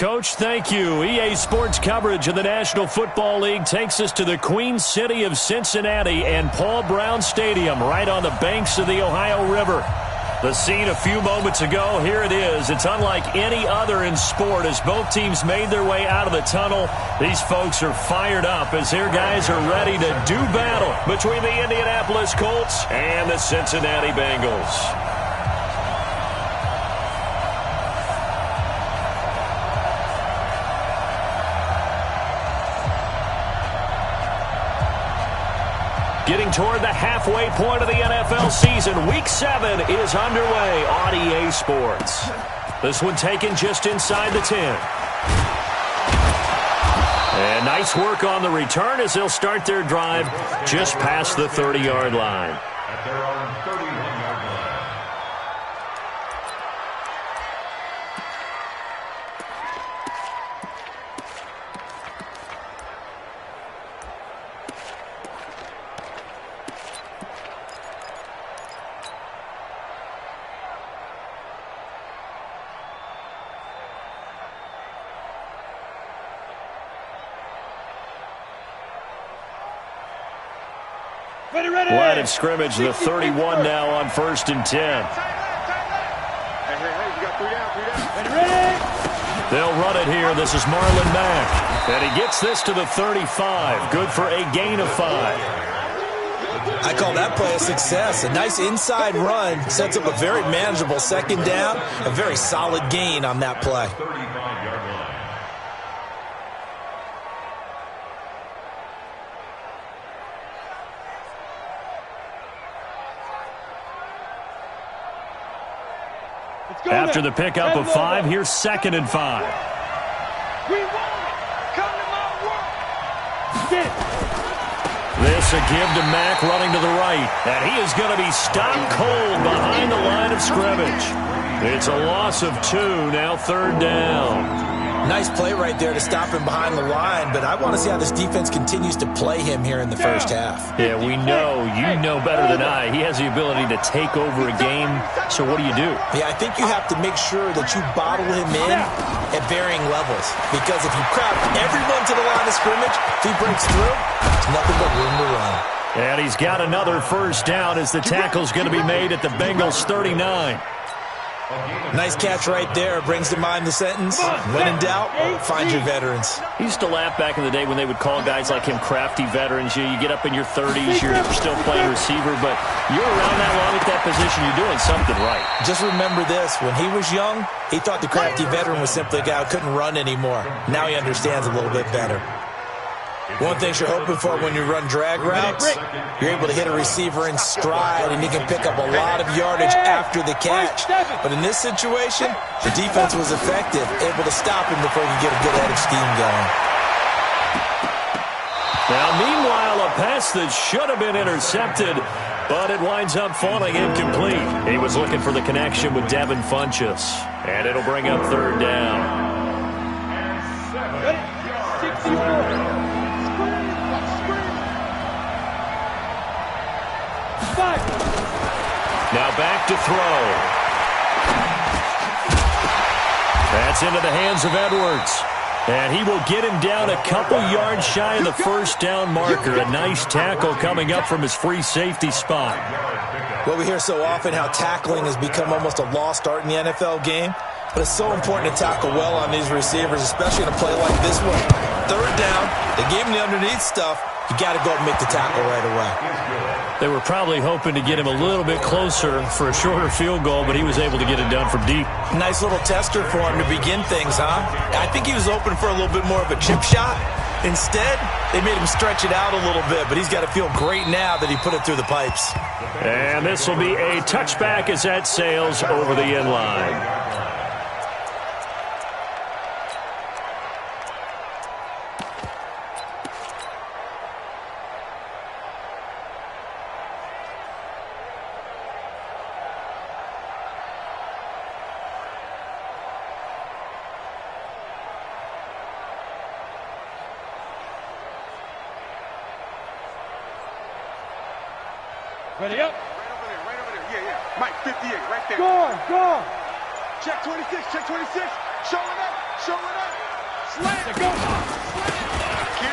Coach, thank you. EA Sports coverage of the National Football League takes us to the Queen City of Cincinnati and Paul Brown Stadium right on the banks of the Ohio River. The scene a few moments ago, here it is. It's unlike any other in sport as both teams made their way out of the tunnel. These folks are fired up as their guys are ready to do battle between the Indianapolis Colts and the Cincinnati Bengals. Getting toward the halfway point of the NFL season, Week 7 is underway on EA Sports. This one taken just inside the 10. And nice work on the return as they'll start their drive just past the 30-yard line. At their own 31-yard line. Line of scrimmage, the 31 now on 1st and 10. They'll run it here. This is Marlon Mack. And he gets this to the 35. Good for a gain of 5. I call that play a success. A nice inside run sets up a very manageable 2nd down. A very solid gain on that play. After the pickup of 5, here's 2nd and 5. This a give to Mack running to the right. And he is going to be stopped cold behind the line of scrimmage. It's a loss of 2, now 3rd down. Nice play right there to stop him behind the line, but I want to see how this defense continues to play him here in the first half. Yeah, we know. You know better than I. He has the ability to take over a game, so what do you do? Yeah, I think you have to make sure that you bottle him in at varying levels, because if you crowd everyone to the line of scrimmage, if he breaks through, there's nothing but room to run. And he's got another 1st down as the tackle's going to be made at the Bengals' 39. Nice catch right there. Brings to mind the sentence, when in doubt, find your veterans. He used to laugh back in the day when they would call guys like him crafty veterans. You get up in your 30s, you're still playing receiver, but you're around that long at that position, you're doing something right. Just remember this. When he was young, he thought the crafty veteran was simply a guy who couldn't run anymore. Now he understands a little bit better. One thing you're hoping for when you run drag routes, you're able to hit a receiver in stride, and he can pick up a lot of yardage after the catch. But in this situation, the defense was effective, able to stop him before he could get a good head of steam going. Now, meanwhile, a pass that should have been intercepted, but it winds up falling incomplete. He was looking for the connection with Devin Funchess, and it'll bring up 3rd down. Now back to throw. That's into the hands of Edwards. And he will get him down a couple yards shy of the 1st down marker. A nice tackle coming up from his free safety spot. Well, we hear so often how tackling has become almost a lost art in the NFL game. But it's so important to tackle well on these receivers, especially in a play like this one. 3rd down, they gave him the underneath stuff. You got to go and make the tackle right away. They were probably hoping to get him a little bit closer for a shorter field goal, but he was able to get it done from deep. Nice little tester for him to begin things, huh? I think he was open for a little bit more of a chip shot. Instead, they made him stretch it out a little bit, but he's got to feel great now that he put it through the pipes. And this will be a touchback as that sails over the end line. Ready up. Right over there. Yeah. Mike, 58, right there. Go on. Check 26, check 26. Show it up.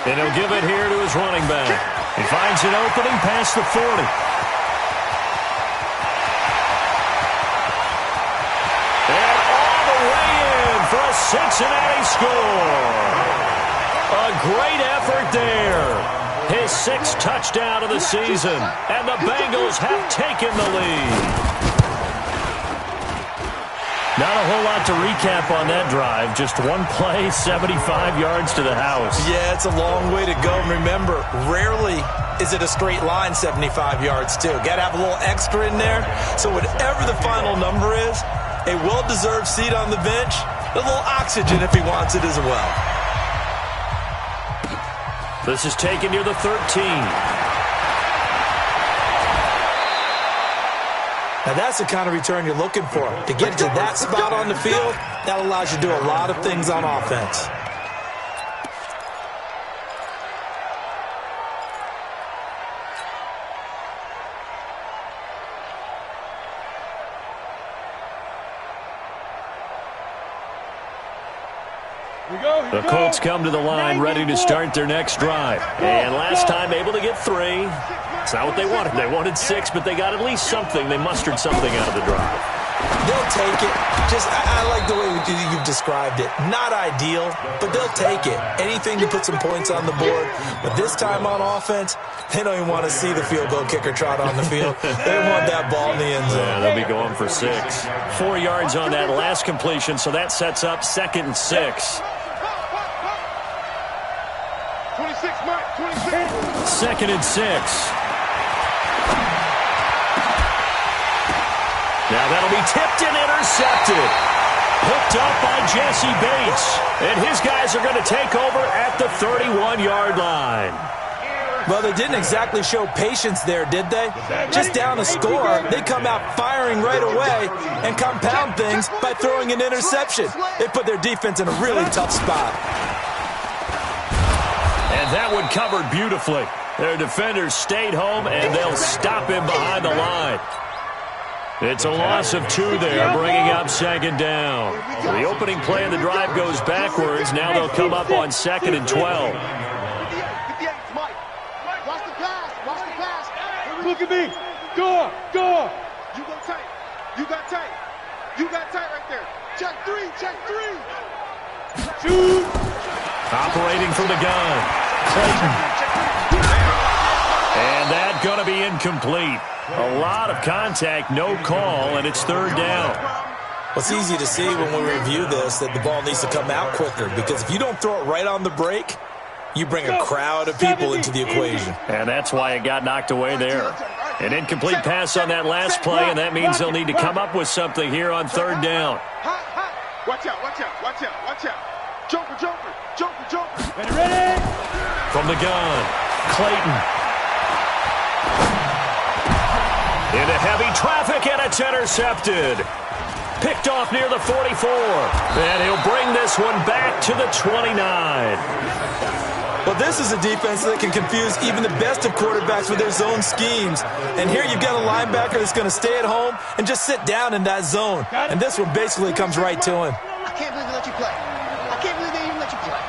And he'll give it here to his running back. He finds an opening past the 40. And all the way in for a Cincinnati score. A great effort there. His 6th touchdown of the season. And the Bengals have taken the lead. Not a whole lot to recap on that drive. Just one play, 75 yards to the house. Yeah, it's a long way to go. And remember, rarely is it a straight line 75 yards, too. Got to have a little extra in there. So whatever the final number is, a well-deserved seat on the bench, a little oxygen if he wants it as well. This is taken near the 13. Now, that's the kind of return you're looking for. To get to that spot on the field, that allows you to do a lot of things on offense. The Colts come to the line ready to start their next drive. And last time able to get 3. It's not what they wanted. They wanted 6, but they got at least something. They mustered something out of the drive. They'll take it. I like the way you've described it. Not ideal, but they'll take it. Anything to put some points on the board. But this time on offense, they don't even want to see the field goal kicker trot on the field. They want that ball in the end zone. Yeah, they'll be going for 6. 4 yards on that last completion, so that sets up 2nd and 6. 26, Mike, 26. 2nd and 6. Now that'll be tipped and intercepted. Hooked up by Jesse Bates. And his guys are going to take over at the 31-yard line. Well, they didn't exactly show patience there, did they? Just down a score, they come out firing right away and compound things by throwing an interception. They put their defense in a really tough spot. And that one covered beautifully. Their defenders stayed home, and they'll stop him behind the line. It's a loss of 2 there, bringing up 2nd down. The opening play of the drive goes backwards. Now they'll come up on 2nd and 12. Look at me. Go. You go tight. You got tight. You got tight right there. Check 3. Shoot. Operating from the gun. Clayton. And that's going to be incomplete. A lot of contact, no call, and it's 3rd down. Well, it's easy to see when we review this that the ball needs to come out quicker, because if you don't throw it right on the break, you bring a crowd of people into the equation. And that's why it got knocked away there. An incomplete pass on that last play, and that means they'll need to come up with something here on 3rd down. Watch out. Joker. Ready. From the gun, Clayton. Into heavy traffic, and it's intercepted. Picked off near the 44. And he'll bring this one back to the 29. Well, this is a defense that can confuse even the best of quarterbacks with their zone schemes. And here you've got a linebacker that's going to stay at home and just sit down in that zone. And this one basically comes right to him. I can't believe they let you play. I can't believe they even let you play.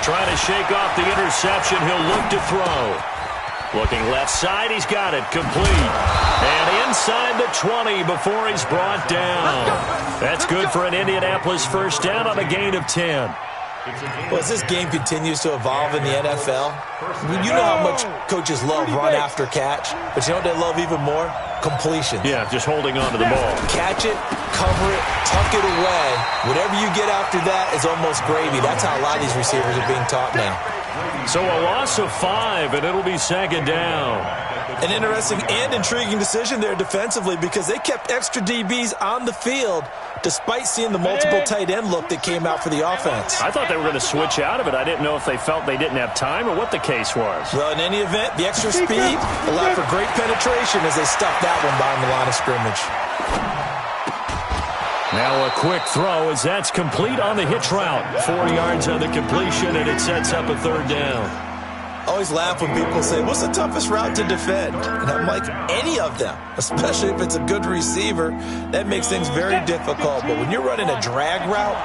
Trying to shake off the interception. He'll look to throw. Looking left side, he's got it, complete. And inside the 20 before he's brought down. That's good for an Indianapolis first down on a gain of 10. Well, as this game continues to evolve in the NFL, you know how much coaches love run after catch, but you know what they love even more? Completion. Yeah, just holding on to the ball. Catch it, cover it, tuck it away. Whatever you get after that is almost gravy. That's how a lot of these receivers are being taught now. So a loss of 5, and it'll be 2nd down. An interesting and intriguing decision there defensively, because they kept extra DBs on the field despite seeing the multiple tight end look that came out for the offense. I thought they were going to switch out of it. I didn't know if they felt they didn't have time or what the case was. Well, in any event, the extra speed allowed for great penetration as they stuffed that one behind the line of scrimmage. Now a quick throw as that's complete on the hitch route. 4 yards on the completion, and it sets up a 3rd down. always laugh when people say, what's the toughest route to defend? And I'm like, any of them, especially if it's a good receiver. That makes things very difficult. But when you're running a drag route,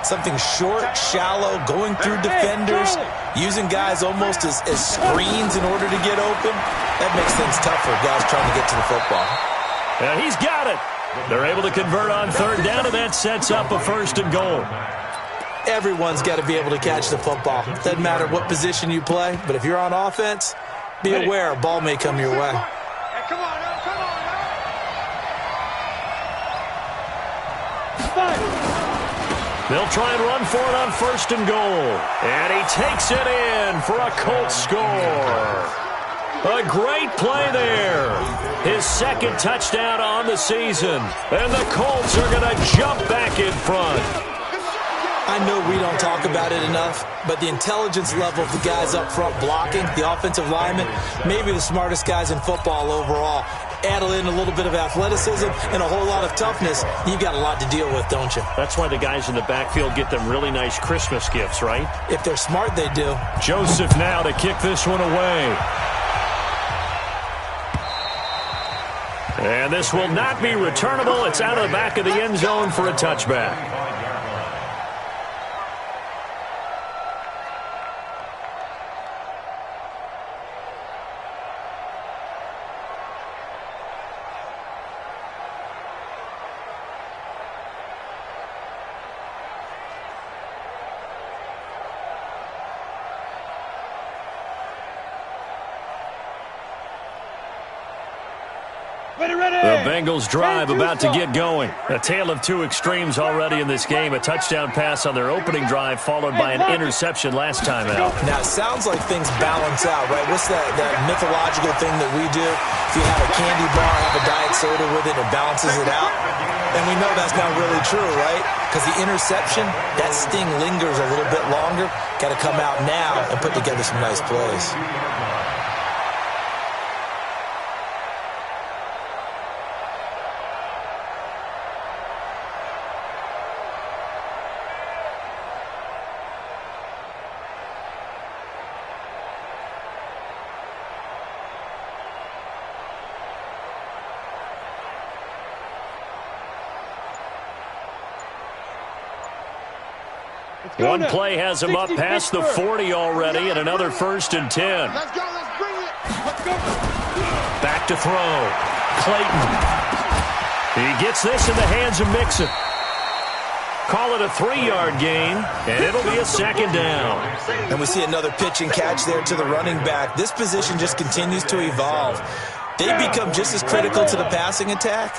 something short, shallow, going through defenders, using guys almost as screens in order to get open, that makes things tough for guys trying to get to the football. And he's got it. They're able to convert on third down, and that sets up a 1st and goal. Everyone's got to be able to catch the football. Doesn't matter what position you play, but if you're on offense, be aware a ball may come your way. Hey, come on, now, come on, now. They'll try and run for it on 1st and goal. And he takes it in for a Colts score. A great play there. His 2nd touchdown on the season. And the Colts are going to jump back in front. I know we don't talk about it enough, but the intelligence level of the guys up front blocking, the offensive linemen, maybe the smartest guys in football overall. Add in a little bit of athleticism and a whole lot of toughness, you've got a lot to deal with, don't you? That's why the guys in the backfield get them really nice Christmas gifts, right? If they're smart, they do. Joseph now to kick this one away. And this will not be returnable. It's out of the back of the end zone for a touchback. The Bengals drive about to get going. A tale of two extremes already in this game. A touchdown pass on their opening drive followed by an interception last time out. Now, it sounds like things balance out, right? What's that mythological thing that we do? If you have a candy bar, have a diet soda with it, it balances it out. And we know that's not really true, right? Because the interception, that sting lingers a little bit longer. Got to come out now and put together some nice plays. One play has him up past the 40 already, and another 1st and 10. Let's go, let's bring it. Let's go. Back to throw. Clayton. He gets this in the hands of Mixon. Call it a 3-yard gain, and it'll be a 2nd down. And we see another pitch and catch there to the running back. This position just continues to evolve. They become just as critical to the passing attack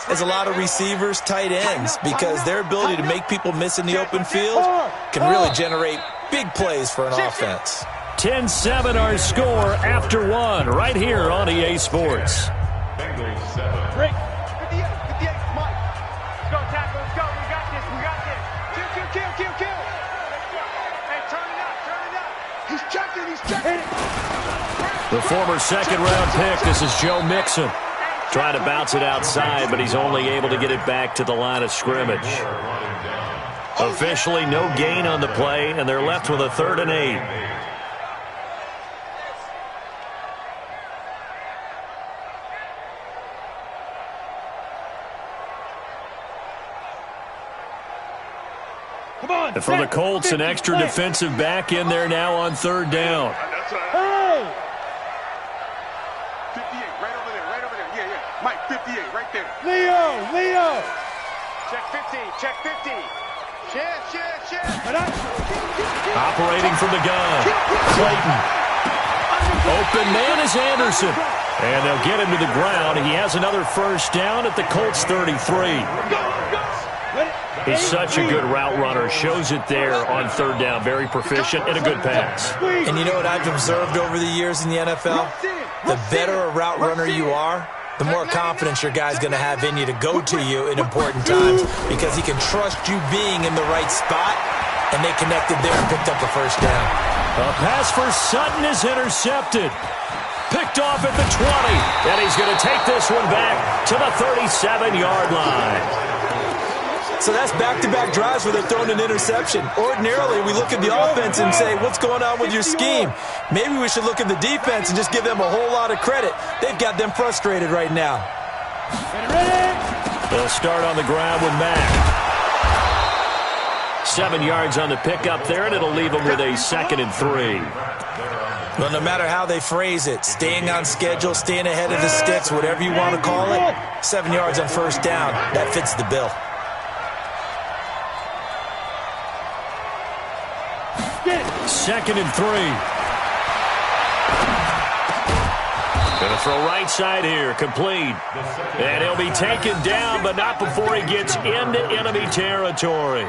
as a lot of receivers, tight ends, because their ability to make people miss in the open field can really generate big plays for an offense. 10-7 our score after one right here on EA Sports. Bengals 7. Break. 58, Mike. Let's go, tackle, let's go. We got this, we got this. Kill. Hey, turn it up. He's checking. The former 2nd-round pick, this is Joe Mixon. Trying to bounce it outside, but he's only able to get it back to the line of scrimmage. Officially no gain on the play, and they're left with a 3rd and 8. Come on. And for the Colts, an extra defensive back in there now on 3rd down. Hey! 58, right over there. Yeah. Mike, 58, right there. Leo! Check 50. Share. Operating from the gun. Clayton. Open man is Anderson. And they'll get him to the ground. He has another 1st down at the Colts 33. He's such a good route runner. Shows it there on 3rd down. Very proficient and a good pass. And you know what I've observed over the years in the NFL? The better a route runner you are, the more confidence your guy's going to have in you to go to you in important times because he can trust you being in the right spot, and they connected there and picked up the 1st down. A pass for Sutton is intercepted. Picked off at the 20, and he's going to take this one back to the 37-yard line. So that's back-to-back drives where they're throwing an interception. Ordinarily, we look at the offense and say, what's going on with your scheme? Maybe we should look at the defense and just give them a whole lot of credit. They've got them frustrated right now. They'll start on the ground with Mack. 7 yards on the pickup there, and it'll leave them with a 2nd and 3. Well, no matter how they phrase it, staying on schedule, staying ahead of the sticks, whatever you want to call it, 7 yards on first down, that fits the bill. Second and 3. Going to throw right side here, complete. And he'll be taken down, but not before he gets into enemy territory.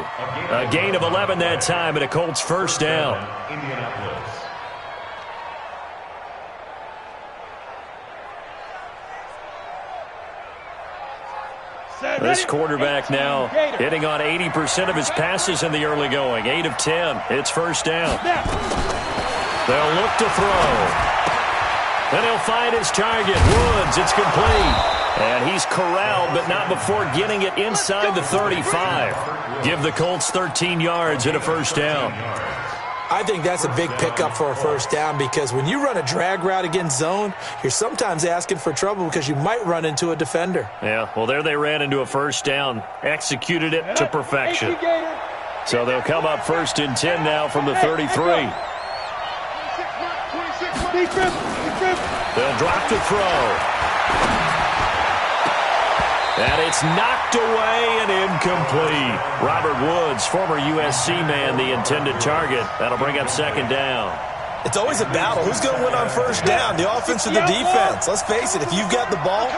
A gain of 11 that time, and a Colts first down. This quarterback now hitting on 80% of his passes in the early going. 8 of 10. It's first down. They'll look to throw. And he'll find his target. Woods, it's complete. And he's corralled, but not before getting it inside the 35. Give the Colts 13 yards and a first down. I think that's a big pickup for a first down because when you run a drag route against zone, you're sometimes asking for trouble because you might run into a defender. Yeah, well, there they ran into a first down, executed it to perfection. So they'll come up 1st and 10 now from the 33. They'll drop to throw. And it's knocked away and incomplete. Robert Woods, former USC man, the intended target. That'll bring up 2nd down. It's always a battle. Who's going to win on first down, the offense or the defense? Let's face it, if you've got the ball,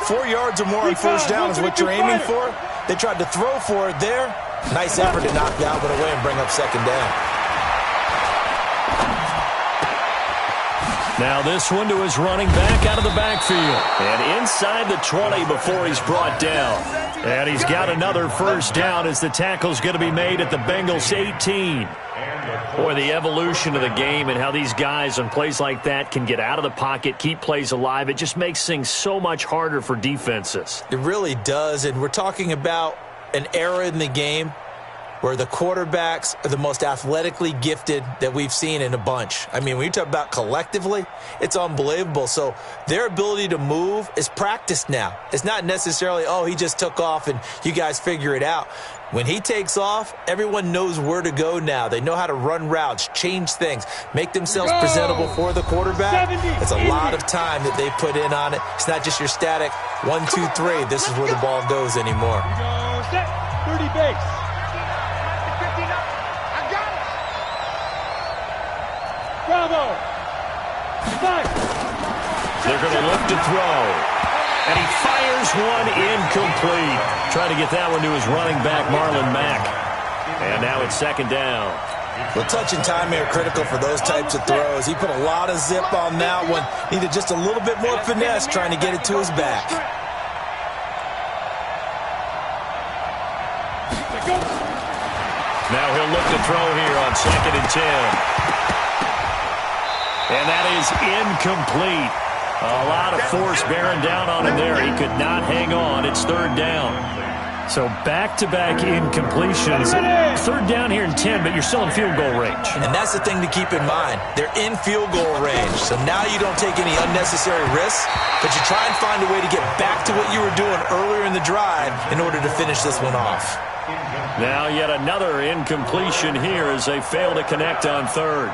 4 yards or more on first down is what you're aiming for. They tried to throw for it there. Nice effort to knock Galvin away and bring up 2nd down. Now this one to his running back out of the backfield. And inside the 20 before he's brought down. And he's got another first down as the tackle's going to be made at the Bengals 18. Boy, the evolution of the game and how these guys on plays like that can get out of the pocket, keep plays alive, it just makes things so much harder for defenses. It really does, and we're talking about an era in the game where the quarterbacks are the most athletically gifted that we've seen in a bunch. I mean, when you talk about collectively, it's unbelievable. So their ability to move is practiced now. It's not necessarily, oh, he just took off and you guys figure it out. When he takes off, everyone knows where to go now. They know how to run routes, change things, make themselves presentable for the quarterback. It's a lot of time that they put in on it. It's not just your static 1, 2, 3. This is where the ball goes anymore. 30 base. Bravo! They're going to look to throw. And he fires one incomplete. Trying to get that one to his running back, Marlon Mack. And now it's 2nd down. Well, touch and timing are critical for those types of throws. He put a lot of zip on that one. Needed just a little bit more finesse trying to get it to his back. Now he'll look to throw here on 2nd and 10. And that is incomplete. A lot of force bearing down on him there. He could not hang on. It's 3rd down. So back-to-back incompletions. 3rd down here in 10, but you're still in field goal range. And that's the thing to keep in mind. They're in field goal range. So now you don't take any unnecessary risks, but you try and find a way to get back to what you were doing earlier in the drive in order to finish this one off. Now yet another incompletion here as they fail to connect on 3rd.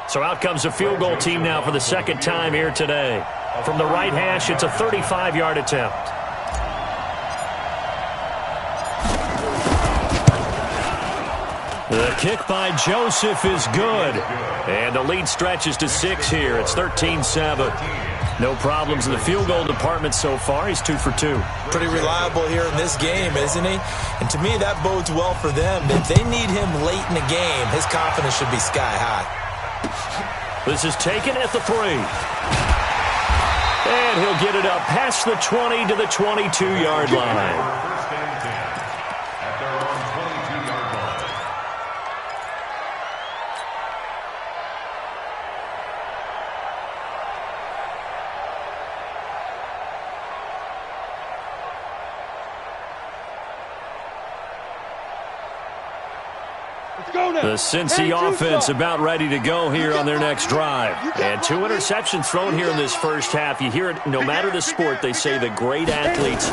So out comes the field goal team now for the 2nd time here today. From the right hash, it's a 35-yard attempt. The kick by Joseph is good. And the lead stretches to 6 here. It's 13-7. No problems in the field goal department so far. He's 2 for 2. Pretty reliable here in this game, isn't he? And to me, that bodes well for them. If they need him late in the game, his confidence should be sky high. This is taken at the 3. And he'll get it up past the 20 to the 22-yard line. At their own 22 The Cincy offense about ready to go here on their next drive. And 2 interceptions thrown here in this first half. You hear it, no matter the sport, they say the great athletes,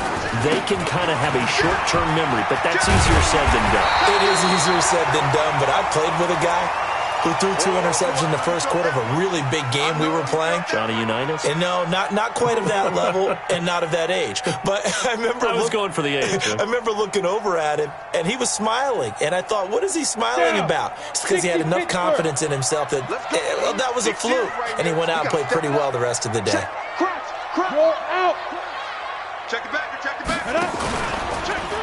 they can kind of have a short-term memory, but that's easier said than done. It is easier said than done, but I played with a guy who threw 2 interceptions in the first quarter of a really big game we were playing. Johnny Unitas? And no, not quite of that level and not of that age. But I was going for the age. I remember looking over at him, and he was smiling. And I thought, what is he smiling about? It's because he had enough confidence in himself that that was a fluke. And he went out and played pretty well the rest of the day. Roll out. Check it back. Check it back. Check 3.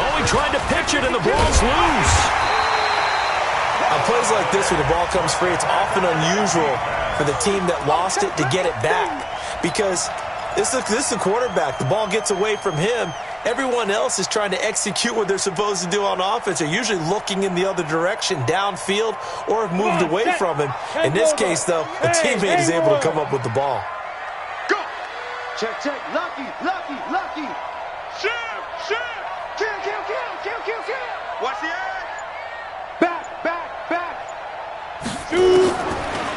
Oh, he tried to pitch it, and the ball's loose. On plays like this where the ball comes free, it's often unusual for the team that lost it to get it back. Because this is the quarterback. The ball gets away from him. Everyone else is trying to execute what they're supposed to do on offense. They're usually looking in the other direction, downfield, or have moved away from him. In this case, though, a teammate is able to come up with the ball. Go! Check. Lucky. Shoot! Kill. Watch the edge! Back.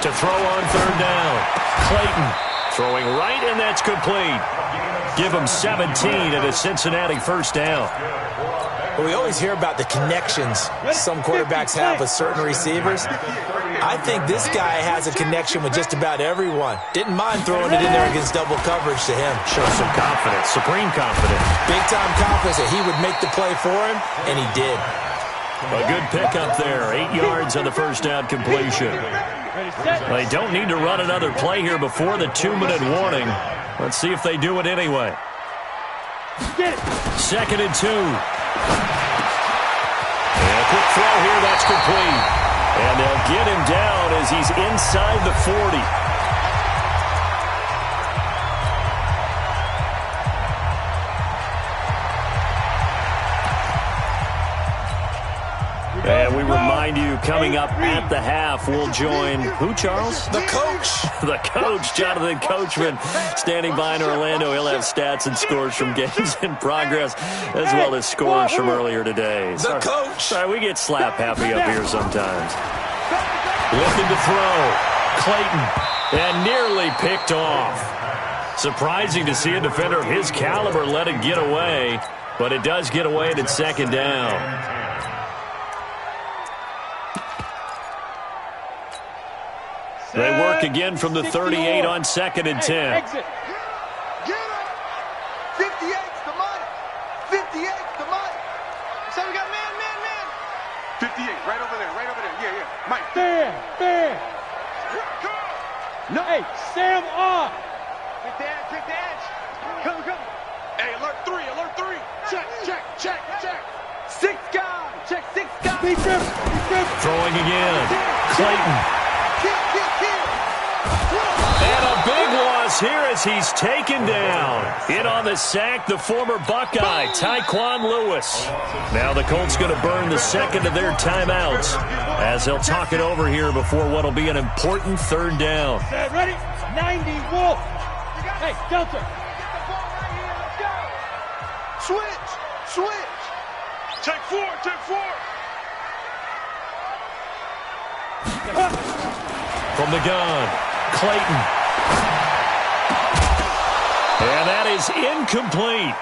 To throw on 3rd down. Clayton throwing right, and that's complete. Give him 17 at a Cincinnati 1st down. Well, we always hear about the connections some quarterbacks have with certain receivers. I think this guy has a connection with just about everyone. Didn't mind throwing it in there against double coverage to him. Shows some confidence, supreme confidence. Big-time confidence that he would make the play for him, and he did. A good pickup there. 8 yards on the 1st down completion. They don't need to run another play here before the 2-minute warning. Let's see if they do it anyway. 2nd and 2. And a quick throw here, that's complete. And they'll get him down as he's inside the 40. And we remind you, coming up at the half, we'll join who, Charles? The coach. The coach, Jonathan Coachman, standing by in Orlando. He'll have stats and scores from games in progress, as well as scores from earlier today. The coach. Sorry, we get slap happy up here sometimes. Looking to throw. Clayton. And nearly picked off. Surprising to see a defender of his caliber let it get away, but it does get away and it's 2nd down. They work again from the 38 on 2nd and 10. Exit. Get him. 58's the money. 58's the money. So we got man. 58, right over there. Yeah. Mike. Bam. No. Hey, Sam off. Pick the edge. Come. Hey, alert 3. Check. 6 guys. Check 6 guys. Deep rip. Throwing again. Clayton. Kill. And a big loss here as he's taken down. In on the sack, the former Buckeye, Tyquan Lewis. Now the Colts going to burn the 2nd of their timeouts as they'll talk it over here before what will be an important 3rd down. Ready? 90 Wolf. Hey, Delta. Switch. Take 4. From the gun, Clayton. And that is incomplete.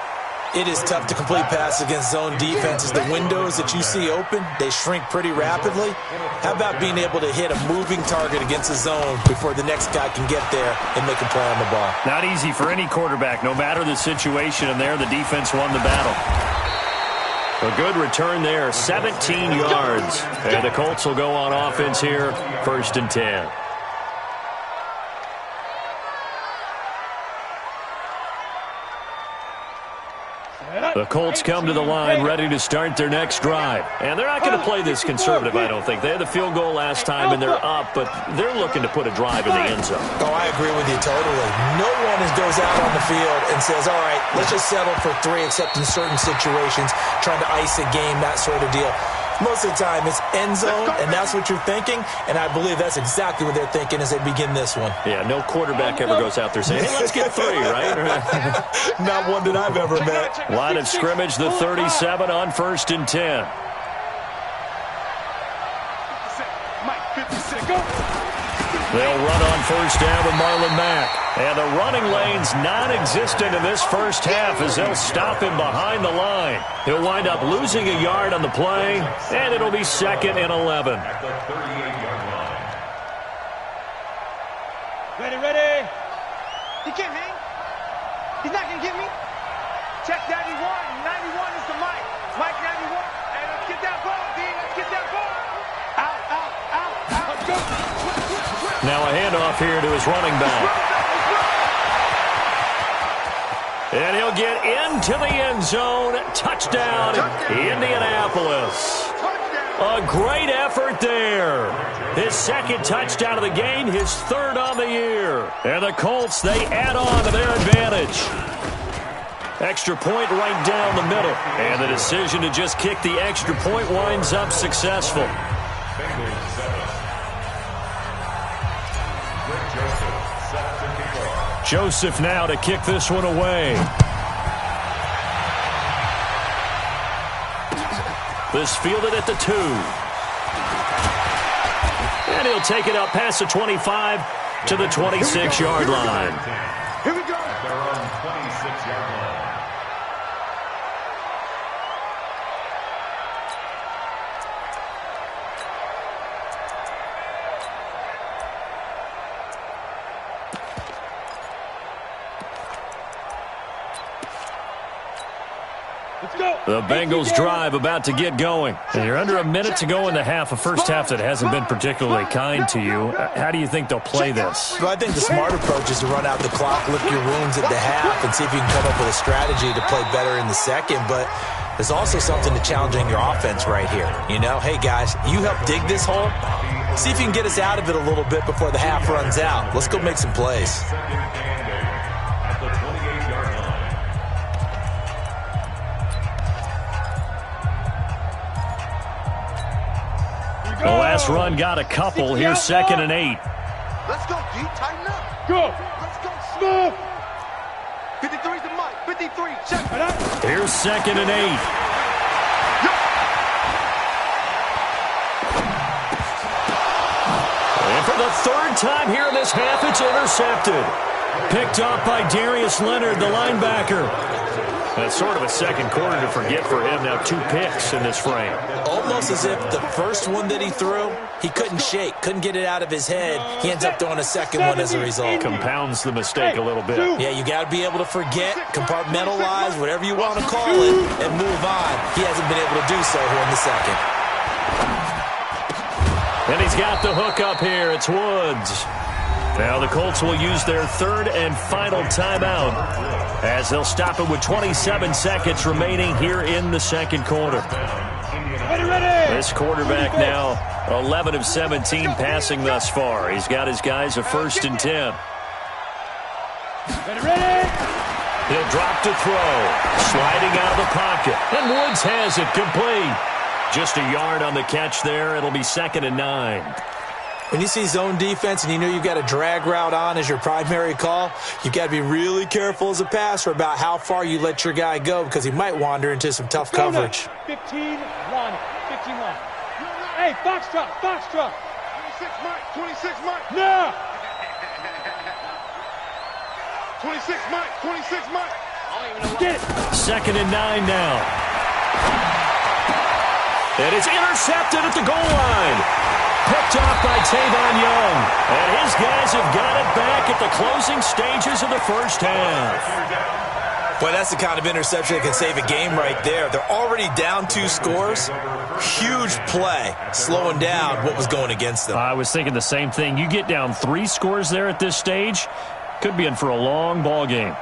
It is tough to complete passes against zone defenses. The windows that you see open, they shrink pretty rapidly. How about being able to hit a moving target against a zone before the next guy can get there and make a play on the ball? Not easy for any quarterback, no matter the situation, and there the defense won the battle. A good return there, 17 yards. And the Colts will go on offense here, 1st and 10. The Colts come to the line ready to start their next drive. And they're not going to play this conservative, I don't think. They had the field goal last time, and they're up, but they're looking to put a drive in the end zone. Oh, I agree with you totally. No one goes out on the field and says, all right, let's just settle for 3, except in certain situations, trying to ice a game, that sort of deal. Most of the time, it's end zone, and that's what you're thinking, and I believe that's exactly what they're thinking as they begin this one. Yeah, no quarterback ever goes out there saying, hey, let's get 3, right? Not one that I've ever met. Line of scrimmage, the 37 on 1st and 10. They'll run on first down with Marlon Mack. And the running lane's non-existent in this first half as they'll stop him behind the line. He'll wind up losing a yard on the play, and it'll be 2nd and 11. At the 38-yard line. Ready, ready. He can't hang. He's not going to get me. Check 91. 91 is the Mike. Mike 91. Hey, let's get that ball, D. Let's get that ball. Out, out, out, out. Let's go. Now a handoff here to his running back. And he'll get into the end zone. Touchdown, Indianapolis. A great effort there. His 2nd touchdown of the game, his 3rd on the year. And the Colts, they add on to their advantage. Extra point right down the middle. And the decision to just kick the extra point winds up successful. Bengals 7. Greg Joseph set to kick off. Joseph now to kick this one away. This fielded at the 2. And he'll take it up past the 25 to the 26-yard line. Here we go. At their own 26-yard line. The Bengals drive about to get going. And you're under a minute to go in the half, a first half that hasn't been particularly kind to you. How do you think they'll play this? Well, I think the smart approach is to run out the clock, lick your wounds at the half, and see if you can come up with a strategy to play better in the second. But there's also something to challenging your offense right here. You know, hey, guys, you help dig this hole. See if you can get us out of it a little bit before the half runs out. Let's go make some plays. At the 28-yard line. The last run got a couple. Here's 2nd and 8. Let's go, D. Tighten up. Go. Let's go. Smooth. 53's the Mike. 53. Check. Here's 2nd and 8. And for the 3rd time here in this half, it's intercepted. Picked off by Darius Leonard, the linebacker. That's sort of a second quarter to forget for him. Now 2 picks in this frame. Almost as if the first one that he threw, he couldn't shake, couldn't get it out of his head. He ends up throwing a second one as a result. Compounds the mistake a little bit. Yeah, you got to be able to forget, compartmentalize, whatever you want to call it, and move on. He hasn't been able to do so here in the second. And he's got the hook up here. It's Woods. Now the Colts will use their 3rd and final timeout as they'll stop it with 27 seconds remaining here in the second quarter. This quarterback now 11 of 17 passing thus far. He's got his guys a 1st and 10. He'll drop to throw. Sliding out of the pocket. And Woods has it complete. Just a yard on the catch there. It'll be 2nd and 9. When you see zone defense and you know you've got a drag route on as your primary call, you've got to be really careful as a passer about how far you let your guy go because he might wander into some tough coverage. 15 line. 15 line. Hey, Foxtrot, Foxtrot. 26 Mike. 26 Mike. No. 26 Mike. 26 Mike. Get it. 2nd and 9 now. And it's intercepted at the goal line. Picked off by Tavon Young. And his guys have got it back at the closing stages of the first half. Boy, that's the kind of interception that can save a game right there. They're already down 2 scores. Huge play, slowing down what was going against them. I was thinking the same thing. You get down 3 scores there at this stage, could be in for a long ball game.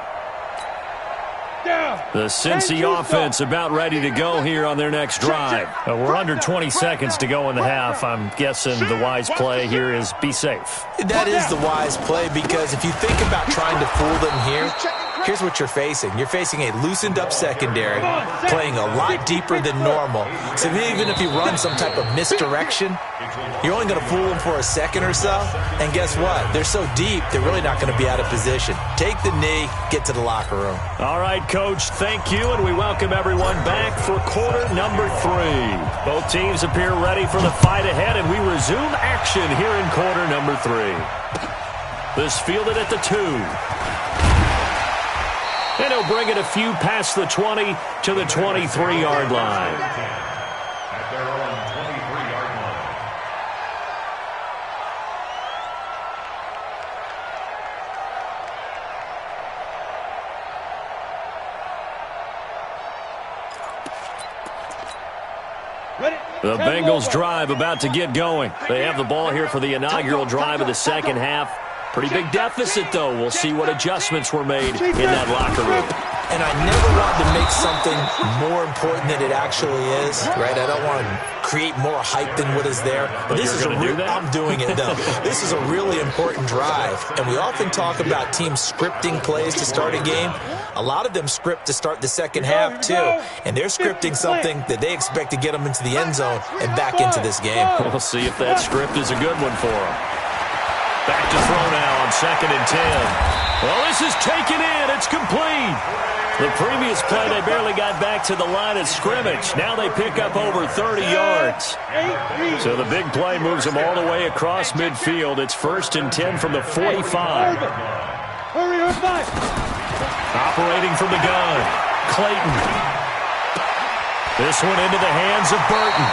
The Cincy offense about ready to go here on their next drive. We're under 20 seconds to go in the half. I'm guessing the wise play here is be safe. That is the wise play because if you think about trying to fool them here, Here's what you're facing. You're facing a loosened-up secondary, playing a lot deeper than normal. So even if you run some type of misdirection, you're only going to fool them for a second or so. And guess what? They're so deep, they're really not going to be out of position. Take the knee, get to the locker room. All right, Coach, thank you, and we welcome everyone back for quarter number 3. Both teams appear ready for the fight ahead, and we resume action here in quarter number 3. This fielded at the 2. And he'll bring it a few past the 20 to the 23-yard line. At their own 23-yard line. The Bengals drive about to get going. They have the ball here for the inaugural drive of the second half. Pretty big deficit, though. We'll see what adjustments were made in that locker room. And I never want to make something more important than it actually is, right? I don't want to create more hype than what is there. But this is I'm doing it, though. This is a really important drive. And we often talk about teams scripting plays to start a game. A lot of them script to start the second half, too. And they're scripting something that they expect to get them into the end zone and back into this game. We'll see if that script is a good one for them. Back to throw now on 2nd and 10. Well, this is taken in. It's complete. The previous play, they barely got back to the line of scrimmage. Now they pick up over 30 yards. So the big play moves them all the way across midfield. It's 1st and 10 from the 45. Hurry, hurry. Operating from the gun, Clayton. This one into the hands of Burton.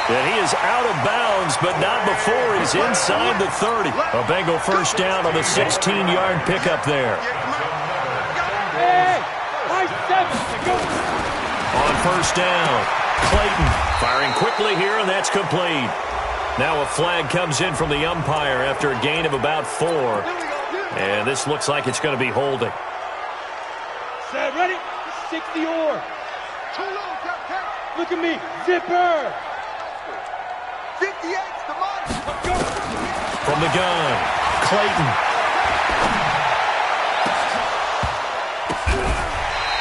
And he is out of bounds, but not before he's inside the 30. A Bengal first down on the 16-yard pickup there. Hey, nice 7. Go. On first down, Clayton firing quickly here, and that's complete. Now a flag comes in from the umpire after a gain of about 4. And this looks like it's going to be holding. Set, ready? 60 or. Look at me, zipper. 58's the money. From the gun, Clayton.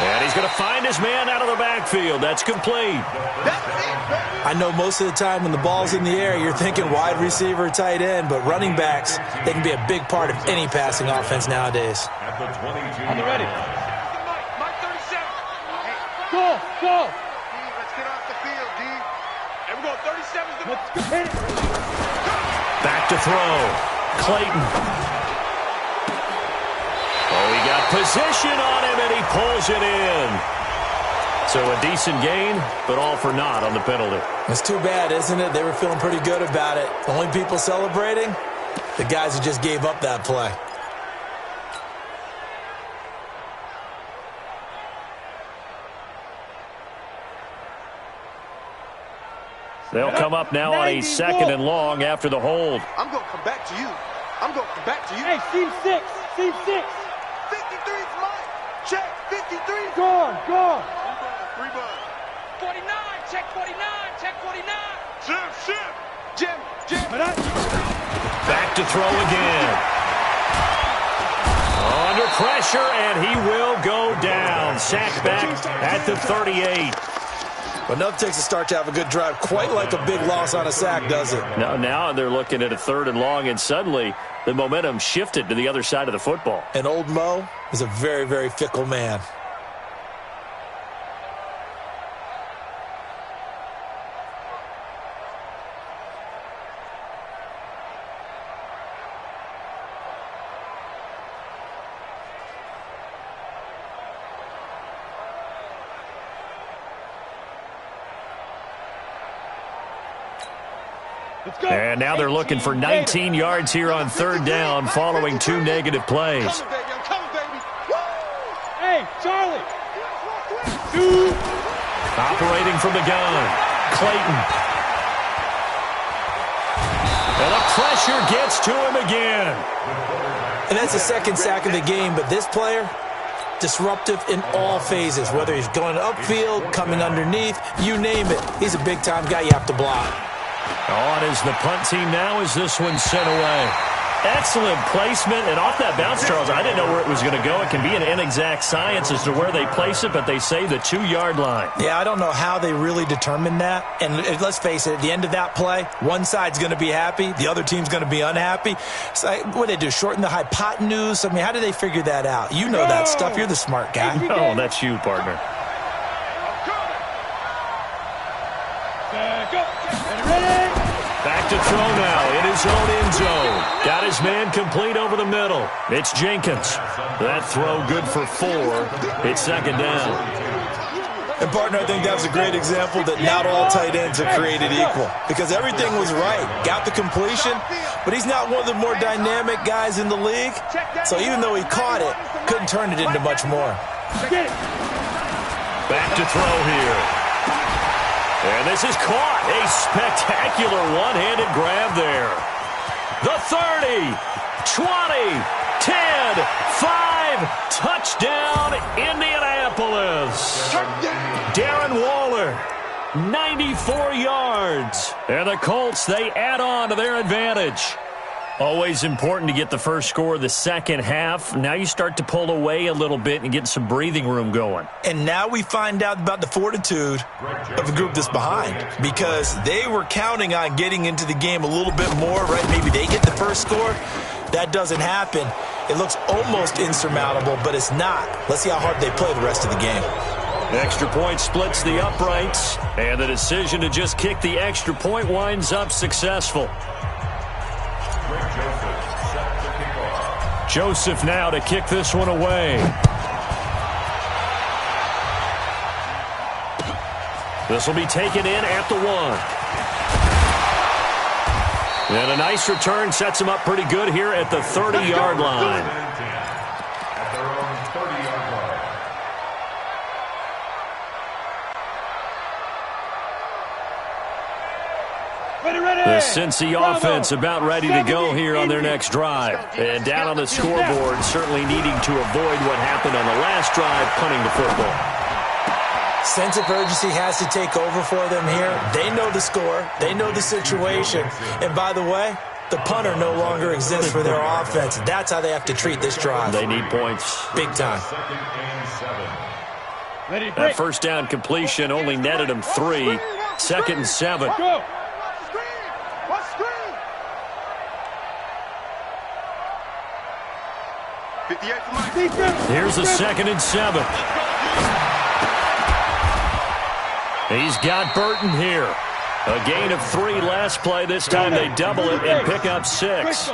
And he's going to find his man out of the backfield. That's complete. I know most of the time when the ball's in the air, you're thinking wide receiver, tight end, but running backs, they can be a big part of any passing offense nowadays. At the 22. On the ready. Mike 37. Go, go. Let's get off the field, D. Here we go, 37's the... Let's go. Hit it. Back to throw, Clayton. Oh, he got position on him, and he pulls it in. So a decent gain, but all for naught on the penalty. It's too bad, isn't it? They were feeling pretty good about it. The only people celebrating, the guys who just gave up that play. They'll come up now on a 2nd and long after the hold. I'm going to come back to you. I'm going to come back to you. Hey, seam 6. Seam 6. 53's mine. Check. 53. Gone, gone. 3 bucks. 49, check 49, check 49. Shim. Jim. Back to throw again. Under pressure, and he will go down. Sacked back at the 38. But enough takes a start to have a good drive. Quite like a big loss on a sack, does it? Now they're looking at a 3rd and long, and suddenly the momentum shifted to the other side of the football. And old Mo is a very, very fickle man. And now they're looking for 19 yards here on 3rd down following 2 negative plays. Hey, Charlie. Operating from the gun, Clayton. And the pressure gets to him again. And that's the 2nd sack of the game, but this player, disruptive in all phases, whether he's going upfield, coming underneath, you name it. He's a big-time guy you have to block. On is the punt team now as this one's sent away. Excellent placement, and off that bounce, Charles, I didn't know where it was going to go. It can be an inexact science as to where they place it, but they say the 2-yard line. Yeah, I don't know how they really determined that. And let's face it, at the end of that play, one side's going to be happy, the other team's going to be unhappy. So what do they do, shorten the hypotenuse? I mean, how do they figure that out? You know that stuff. You're the smart guy. Oh, that's you, partner. Back to throw now in his own end zone. Got his man complete over the middle. It's Jenkins. That throw good for 4. It's second down. And, partner, I think that was a great example that not all tight ends are created equal, because everything was right. Got the completion, but he's not one of the more dynamic guys in the league. So even though he caught it, couldn't turn it into much more. Back to throw here. And this is caught. A spectacular one-handed grab there. The 30, 20, 10, 5, touchdown Indianapolis. Darren Waller, 94 yards. And the Colts, they add on to their advantage. Always important to get the first score of the second half. Now you start to pull away a little bit and get some breathing room going. And now we find out about the fortitude of the group that's behind, because they were counting on getting into the game a little bit more, right? Maybe they get the first score. That doesn't happen. It looks almost insurmountable, but it's not. Let's see how hard they play the rest of the game. Extra point splits the uprights, and the decision to just kick the extra point winds up successful. Joseph now to kick this one away. This will be taken in at the 1. And a nice return sets him up pretty good here at the 30-yard line. At their own 30-yard line. The Cincy offense about ready to go here on their next drive. And down on the scoreboard, certainly needing to avoid what happened on the last drive, punting the football. Sense of urgency has to take over for them here. They know the score. They know the situation. And by the way, the punter no longer exists for their offense. That's how they have to treat this drive. They need points. Big time. That first down completion only netted them 3. 2nd and 7. Here's the 2nd and 7. He's got Burton here. A gain of 3 last play. This time they double it and pick up 6.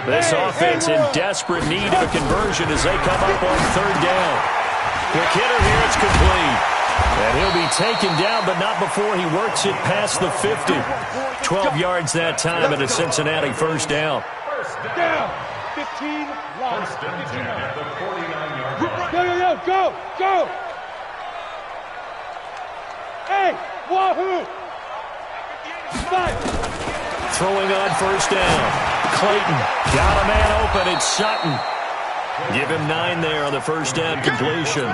This offense in desperate need of a conversion as they come up on 3rd down. Quick hitter here, it's complete. And he'll be taken down, but not before he works it past the 50. 12 yards that time and a Cincinnati first down. First down. 15, First and 10 at the 49-yard line. Go. Hey, wahoo! Throwing on first down. Clayton got a man open. It's Sutton. Give him 9 there on the first down completion.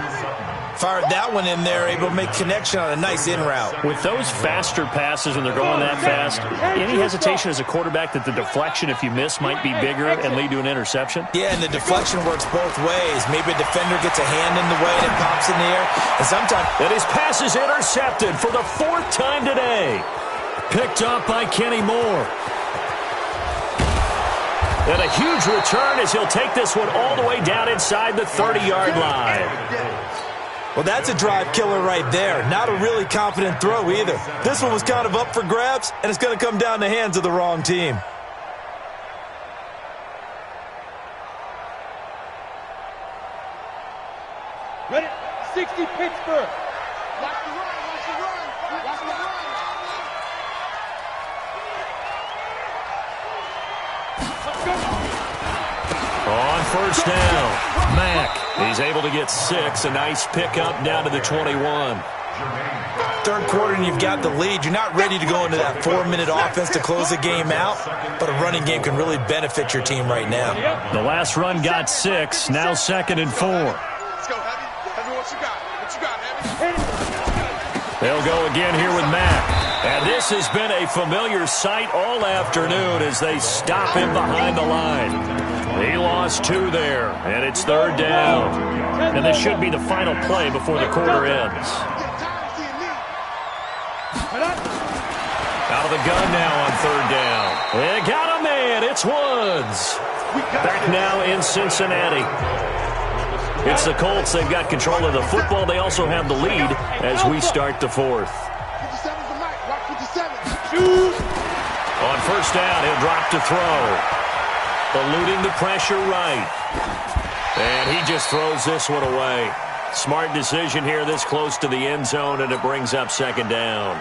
Fired that one in there, able to make connection on a nice in route. With those faster passes when they're going that fast, any hesitation as a quarterback that the deflection, if you miss, might be bigger and lead to an interception? Yeah, and the deflection works both ways. Maybe a defender gets a hand in the way and it pops in the air. And sometimes... And his pass is intercepted for the 4th time today. Picked up by Kenny Moore. And a huge return as he'll take this one all the way down inside the 30-yard line. Well, that's a drive killer right there. Not a really confident throw either. This one was kind of up for grabs, and it's going to come down the hands of the wrong team. Ready? 60 Pittsburgh. Watch the run. On first down, Mack. He's able to get 6. A nice pickup down to the 21. 3rd quarter and you've got the lead. You're not ready to go into that 4-minute offense to close the game out, but a running game can really benefit your team right now. The last run got 6. Now 2nd and 4. Let's go, Heavy. Heavy, what you got? Heavy? They'll go again here with Mack. And this has been a familiar sight all afternoon as they stop him behind the line. He lost 2 there, and it's 3rd down. And this should be the final play before the quarter ends. Out of the gun now on 3rd down. They got a man. It's Woods. Back now in Cincinnati. It's the Colts. They've got control of the football. They also have the lead as we start the 4th. On 1st down, he'll drop to throw. Eluding the pressure right. And he just throws this one away. Smart decision here this close to the end zone, and it brings up 2nd down.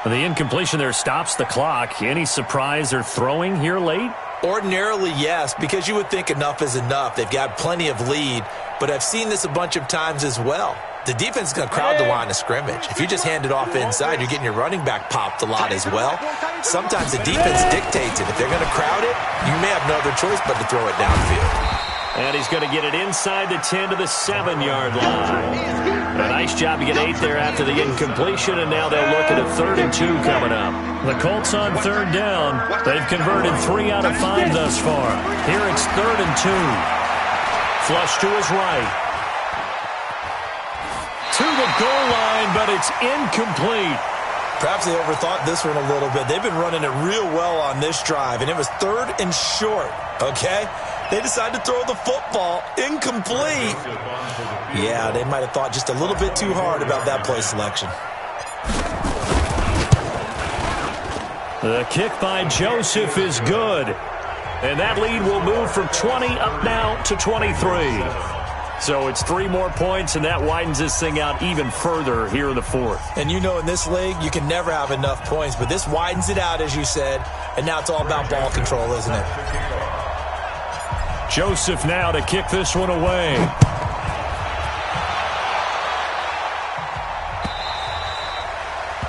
The incompletion there stops the clock. Any surprise they're throwing here late? Ordinarily, yes, because you would think enough is enough. They've got plenty of lead, but I've seen this a bunch of times as well. The defense is going to crowd the line of scrimmage. If you just hand it off inside, you're getting your running back popped a lot as well. Sometimes the defense dictates it. If they're going to crowd it, you may have no other choice but to throw it downfield. And he's going to get it inside the 10 to the 7-yard line. A nice job to get 8 there after the incompletion, and now they'll look at a 3rd and 2 coming up. The Colts on 3rd down. They've converted 3 out of 5 thus far. Here it's 3rd and 2. Flush to his right. To the goal line, but it's incomplete. Perhaps they overthought this one a little bit. They've been running it real well on this drive, and it was 3rd and short, okay? They decided to throw the football incomplete. Yeah, they might have thought just a little bit too hard about that play selection. The kick by Joseph is good. And that lead will move from 20 up now to 23. So it's 3 more points, and that widens this thing out even further here in the 4th. And you know in this league, you can never have enough points, but this widens it out, as you said, and now it's all about ball control, isn't it? Joseph now to kick this one away.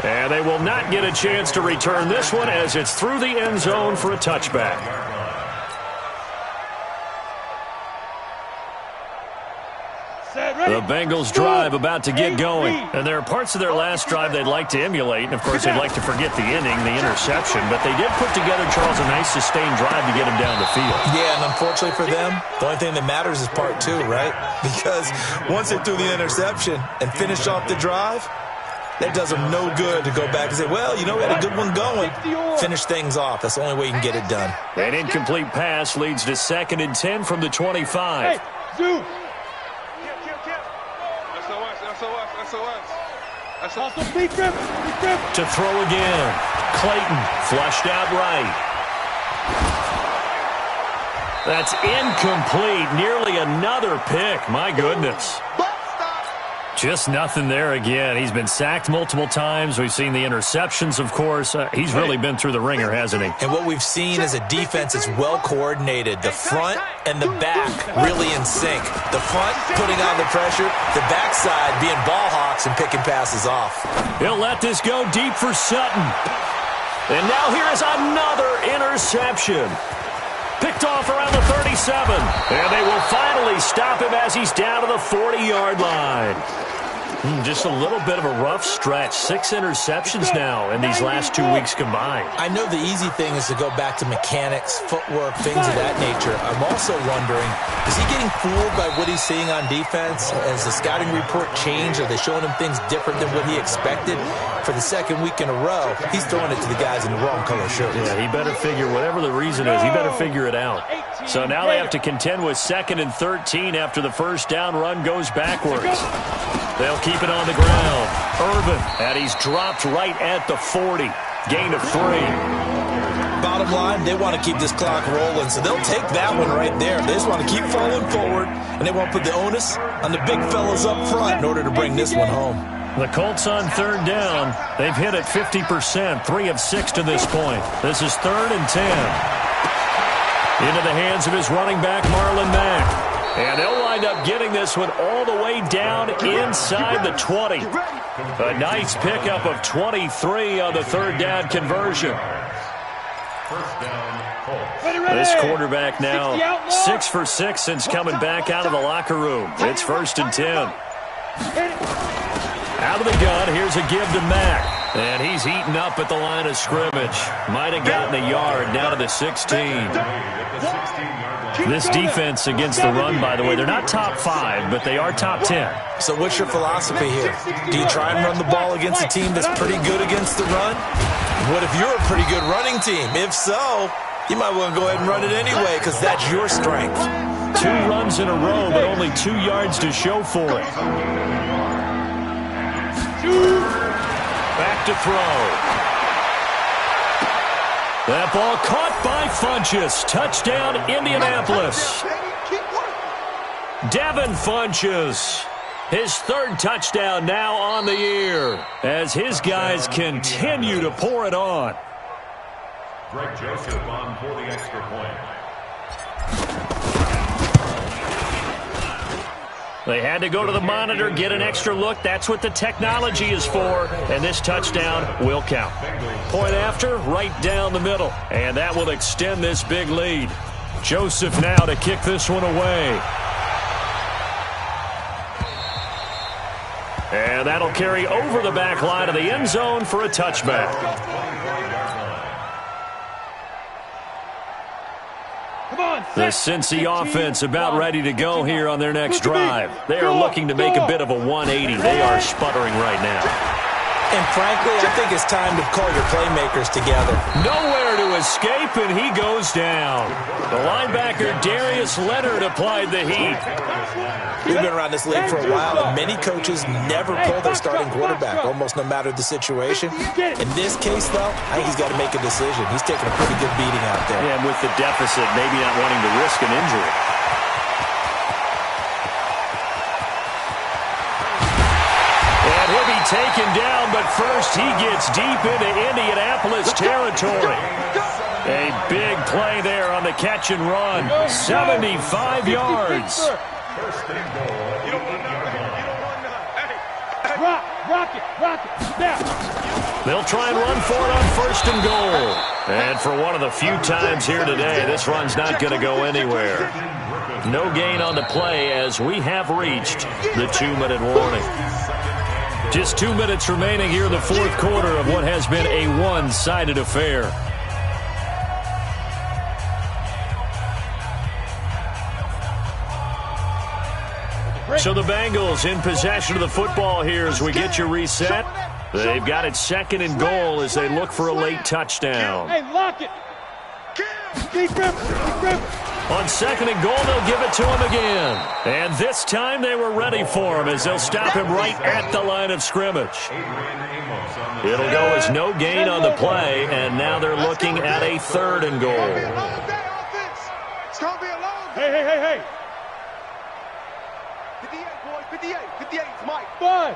And they will not get a chance to return this one as it's through the end zone for a touchback. The Bengals drive about to get going. And there are parts of their last drive they'd like to emulate. And, of course, they'd like to forget the inning, the interception. But they did put together, Charles, a nice sustained drive to get them down the field. Yeah, and unfortunately for them, the only thing that matters is part 2, right? Because once they threw the interception and finished off the drive, that does them no good to go back and say, well, you know, we had a good one going. Finish things off. That's the only way you can get it done. An incomplete pass leads to 2nd and 10 from the 25. Hey, Zeus. To throw again. Clayton flushed out right. That's incomplete. Nearly another pick. My goodness. Just nothing there again. He's been sacked multiple times. We've seen the interceptions, of course. He's really been through the ringer, hasn't he? And what we've seen is a defense that's well coordinated. The front and the back really in sync. The front putting on the pressure, the backside being ball hawks and picking passes off. He'll let this go deep for Sutton. And now here is another interception. Picked off around the 37. And they will finally stop him as he's down to the 40-yard line. Just a little bit of a rough stretch. 6 interceptions now in these last 2 weeks combined. I know the easy thing is to go back to mechanics, footwork, things of that nature. I'm also wondering, is he getting fooled by what he's seeing on defense? Has the scouting report changed? Are they showing him things different than what he expected? For the 2nd week in a row, he's throwing it to the guys in the wrong color shirts. Yeah, he better figure, whatever the reason is, he better figure it out. So now they have to contend with 2nd and 13 after the first down run goes backwards. They'll keep it on the ground. Irvin, and he's dropped right at the 40. Gain of 3. Bottom line, they want to keep this clock rolling, so they'll take that one right there. They just want to keep falling forward, and they want to put the onus on the big fellas up front in order to bring this one home. The Colts on 3rd down. They've hit it 50%, 3 of 6 to this point. This is 3rd and 10. Into the hands of his running back, Marlon Mack. And they'll wind up getting this one all the way down inside the 20. A nice pickup of 23 on the 3rd down conversion. This quarterback now 6 for 6 since coming back out of the locker room. It's 1st and 10. Out of the gun, here's a give to Mack. And he's eaten up at the line of scrimmage. Might have gotten a yard down to the 16. This defense against the run, by the way, they're not top 5, but they are top 10. So what's your philosophy here? Do you try and run the ball against a team that's pretty good against the run? What if you're a pretty good running team? If so, you might want to go ahead and run it anyway because that's your strength. 2 runs in a row, but only 2 yards to show for it. Back to throw. That ball caught by Funchess. Touchdown, Indianapolis. Devin Funchess. His 3rd touchdown now on the year as his guys continue to pour it on. Greg Joseph on for the extra point. They had to go to the monitor, get an extra look. That's what the technology is for. And this touchdown will count. Point after, right down the middle. And that will extend this big lead. Joseph now to kick this one away. And that'll carry over the back line of the end zone for a touchback. The Cincy offense about ready to go here on their next drive. They are looking to make a bit of a 180. They are sputtering right now. And frankly, I think it's time to call your playmakers together. Nowhere to escape, and he goes down. The linebacker, Darius Leonard, applied the heat. We've been around this league for a while, and many coaches never pull their starting quarterback, almost no matter the situation. In this case, though, I think he's got to make a decision. He's taking a pretty good beating out there. Yeah, and with the deficit, maybe not wanting to risk an injury. And he'll be taken down, but first he gets deep into Indianapolis territory. A big play there on the catch and run. 75 yards. First and goal. You don't want rock it, now. They'll try and run for it on first and goal. And for one of the few times here today, this run's not going to go anywhere. No gain on the play as we have reached the 2-minute warning. Just 2 minutes remaining here in the 4th quarter of what has been a one-sided affair. So the Bengals in possession of the football here as we get you reset. They've got it 2nd and goal as they look for a late touchdown. Hey, lock it. Keep grip. On 2nd and goal, they'll give it to him again. And this time they were ready for him as they'll stop him right at the line of scrimmage. It'll go as no gain on the play, and now they're looking at a 3rd and goal. Hey. 58, it's Mike. Buzz.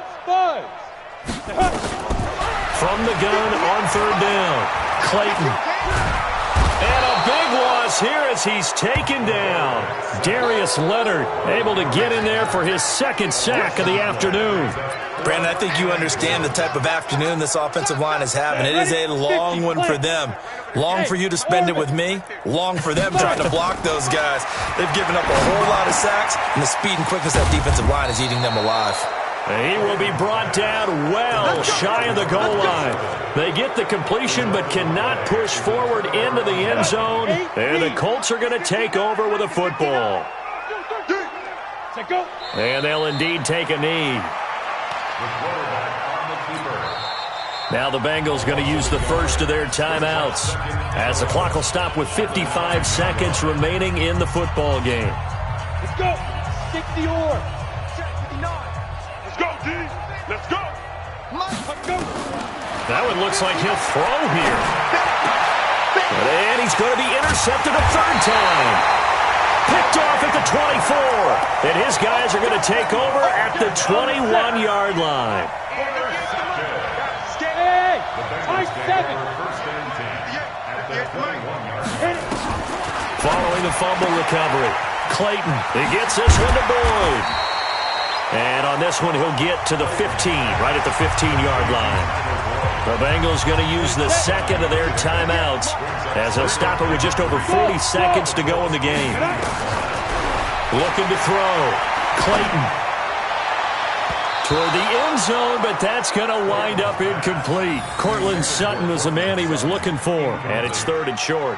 From the gun on 3rd down, Clayton. And a big loss here as he's taken down. Darius Leonard able to get in there for his 2nd sack of the afternoon. Brandon, I think you understand the type of afternoon this offensive line is having. It is a long one for them. Long for you to spend it with me. Long for them trying to block those guys. They've given up a whole lot of sacks, and the speed and quickness of that defensive line is eating them alive. He will be brought down well shy of the goal line. They get the completion but cannot push forward into the end zone. And the Colts are going to take over with a football. And they'll indeed take a knee. Now the Bengals going to use the first of their timeouts as the clock will stop with 55 seconds remaining in the football game. Let's go. 60 or. Let's go. That one looks like he'll throw here. And he's going to be intercepted a 3rd time. Picked off at the 24. And his guys are going to take over at the 21-yard line. Hey, high 7. Following the fumble recovery, Clayton, he gets this one to Boyd. And on this one, he'll get to the 15, right at the 15-yard line. The Bengals going to use the 2nd of their timeouts as they'll stop it with just over 40 seconds to go in the game. Looking to throw. Clayton. toward the end zone, but that's going to wind up incomplete. Cortland Sutton was the man he was looking for, and it's 3rd and short.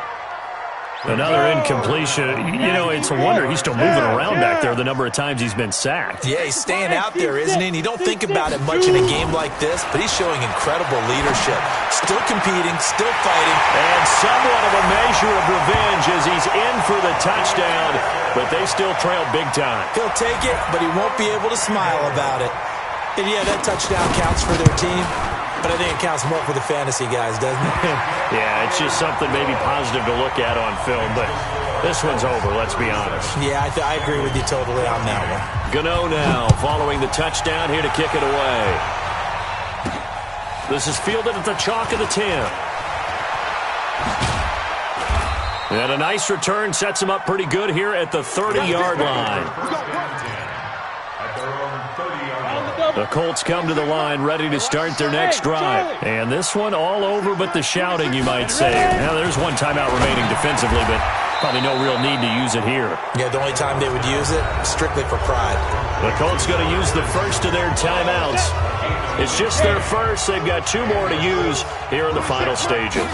Another incompletion. You know, it's a wonder he's still moving around back there the number of times he's been sacked. Yeah, he's staying out there, isn't he? And you don't think about it much in a game like this, but he's showing incredible leadership. Still competing, still fighting. And somewhat of a measure of revenge as he's in for the touchdown, but they still trail big time. He'll take it, but he won't be able to smile about it. And yeah, that touchdown counts for their team. But I think it counts more for the fantasy guys, doesn't it? Yeah, it's just something maybe positive to look at on film, but this one's over, let's be honest. Yeah, I agree with you totally on that one. Gano now following the touchdown here to kick it away. This is fielded at the chalk of the 10. And a nice return sets him up pretty good here at the 30-yard line. The Colts come to the line ready to start their next drive. And this one all over but the shouting, you might say. Now, there's one timeout remaining defensively, but probably no real need to use it here. Yeah, the only time they would use it, strictly for pride. The Colts going to use the first of their timeouts. It's just their first. They've got 2 more to use here in the final stages.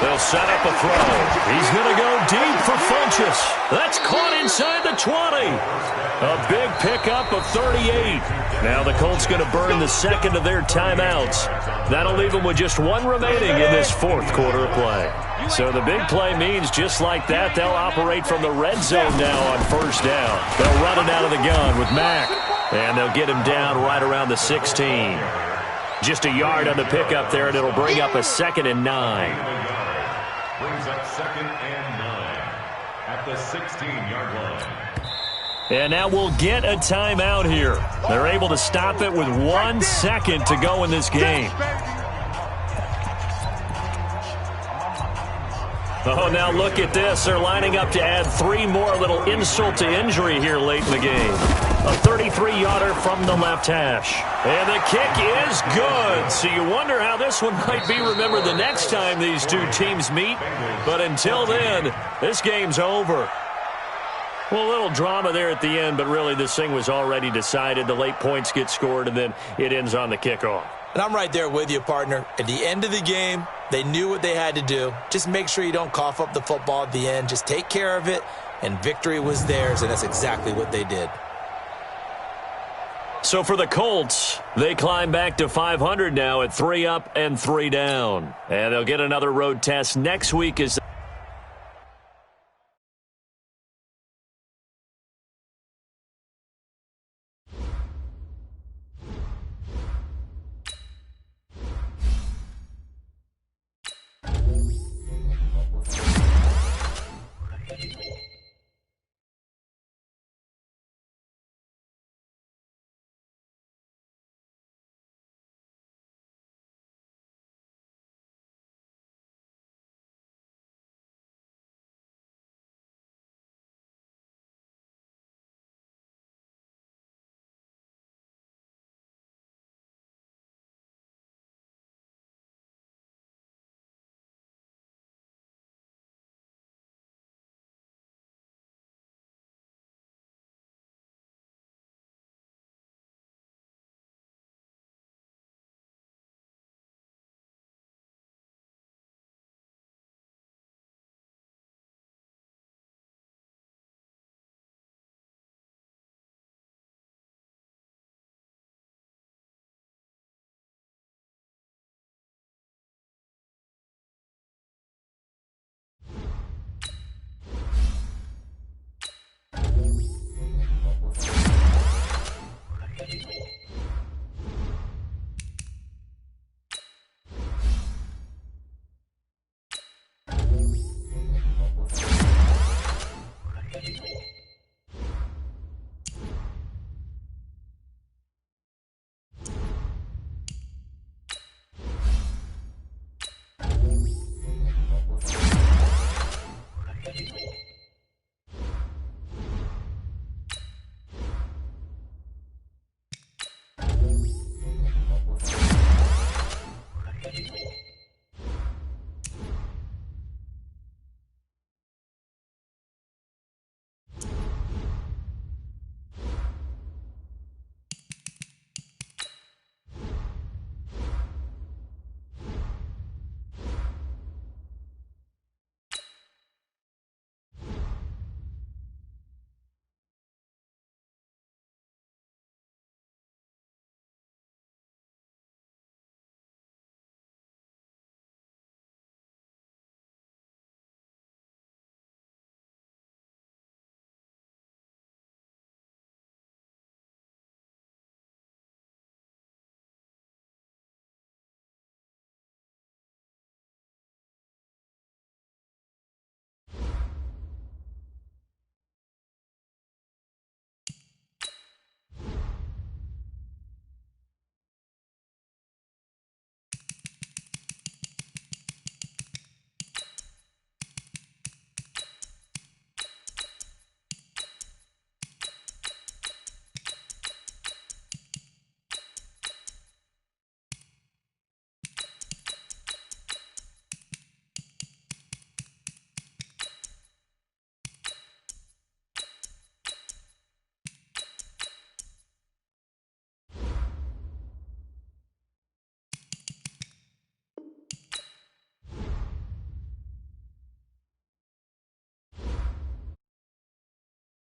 They'll set up a throw. He's going to go deep for Funchess. That's caught inside the 20. A big pickup of 38. Now the Colts going to burn the second of their timeouts. That'll leave them with just 1 remaining in this 4th quarter of play. So the big play means just like that, they'll operate from the red zone now on 1st down. They'll run it out of the gun with Mack. And they'll get him down right around the 16. Just a yard on the pickup there, and it'll bring up a 2nd and 9. Brings up 2nd and 9 at the 16-yard line. And now we'll get a timeout here. They're able to stop it with 1 second to go in this game. Oh, now look at this. They're lining up to add 3 more, little insult to injury here late in the game. A 33-yarder from the left hash. And the kick is good. So you wonder how this one might be remembered the next time these 2 teams meet. But until then, this game's over. Well, a little drama there at the end, but really this thing was already decided. The late points get scored, and then it ends on the kickoff. And I'm right there with you, partner. At the end of the game, they knew what they had to do. Just make sure you don't cough up the football at the end. Just take care of it, and victory was theirs, and that's exactly what they did. So for the Colts, they climb back to 500 now at 3 up and 3 down. And they'll get another road test next week as